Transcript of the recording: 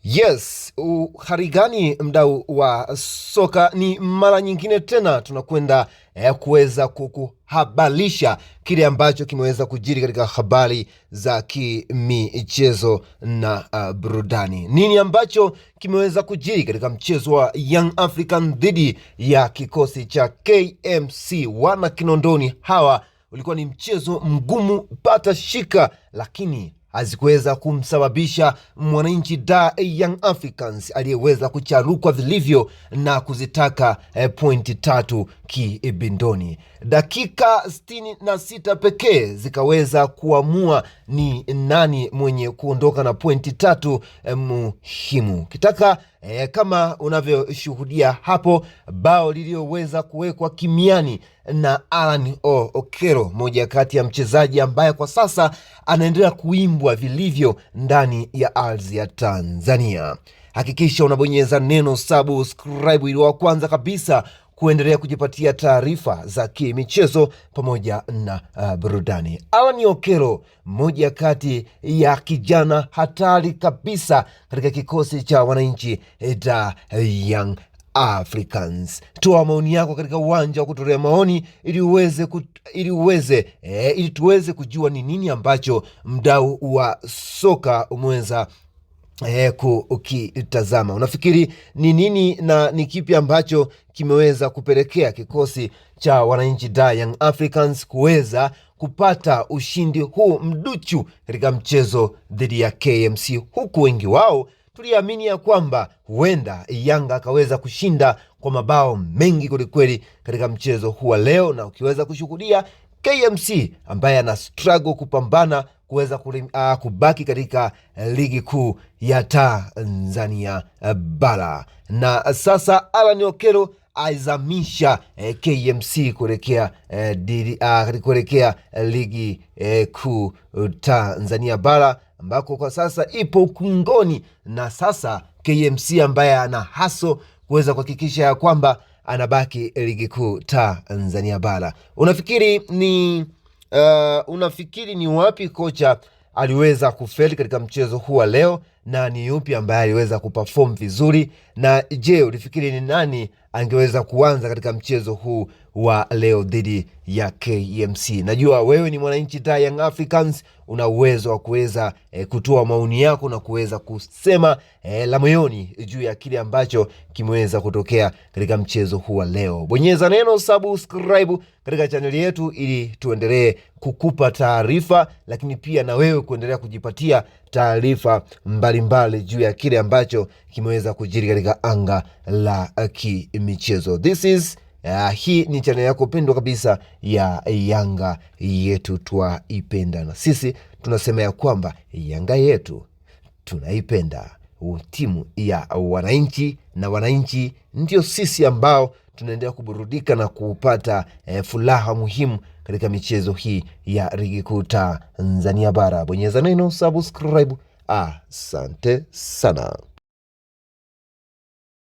Yes, harigani mdau wa soka, ni mara nyingine tena tunakwenda kuweza kukuhabarisha kile ambacho kimeweza kujiri katika habari za kimichezo na burudani. Nini ambacho kimeweza kujiri katika mchezo wa Young African dhidi ya kikosi cha KMC wana Kinondoni? Hawa ulikuwa ni mchezo mgumu pata shika, lakini hazikuweza kumsababisha mwananchi da Young Africans aliyeweza kucharukwa vilivyo na kuzitaka pointi 3 kibindoni. Dakika 66 pekee zikaweza kuamua ni nani mwenye kuondoka na pointi 3 muhimu. Kitaka kama unavyoshuhudia hapo, bao lililoweza kuwekwa kimiani na Alan Okello, moja kati ya mchezaji ambaye kwa sasa anaendelea kuimbwa vilivyo ndani ya ardhi ya Tanzania. Hakikisha unabonyeza neno subscribe ili wa kwanza kabisa kuendelea kujipatia taarifa za kimichezo pamoja na burudani. Alan Okello, moja kati ya kijana hatari kabisa katika kikosi cha wananchi da Young Africans. Toa maoni yako katika uwanja wa kutolea maoni ili tuweze kujua ni nini ambacho mdau wa soka umeweza ukitazama. Unafikiri ni nini na ni kipi ambacho kimeweza kupelekea kikosi cha wananchi da Young Africans kuweza kupata ushindi huu mduchu katika mchezo dhidi ya KMC, huku wengi wao tuliamini ya kwamba huenda Yanga akaweza kushinda kwa mabao mengi kwelikweli katika mchezo huu wa leo, na ukiweza kushuhudia KMC ambaye ana struggle kupambana kuweza kubaki katika ligi kuu ya Tanzania bara. Na sasa Alan Okello aizamisha KMC kuelekea ligi kuu Tanzania bara, ambako kwa sasa ipo ukingoni, na sasa KMC ambaye ana haso kuweza kuhakikisha ya kwamba anabaki ligi kuu Tanzania bara. Unafikiri ni wapi kocha aliweza kufeli katika mchezo huu wa leo, na ni yupi ambaye aliweza kuperform vizuri? Na je, ulifikiri ni nani angeweza kuanza katika mchezo huu wa leo dhidi ya KMC? Najua wewe ni mwananchi da Young Africans, una uwezo wa kuweza kutoa maoni yako na kuweza kusema la moyoni juu ya kile ambacho kimeweza kutokea katika mchezo huu wa leo. Bonyeza neno subscribe katika chaneli yetu ili tuendelee kukupa taarifa, lakini pia na wewe kuendelea kujipatia taarifa mbalimbali juu ya kile ambacho kimeweza kujiri katika anga la kimichezo. Hii ni channel yako pendwa kabisa ya Yanga Yetu Twaipenda, na sisi tunasema ya kwamba Yanga yetu tunaipenda, timu ya wananchi, na wananchi ndio sisi ambao tunaendelea kuburudika na kupata furaha muhimu katika michezo hii ya ligi kuu Tanzania bara. Bonyeza neno subscribe. Asante sana.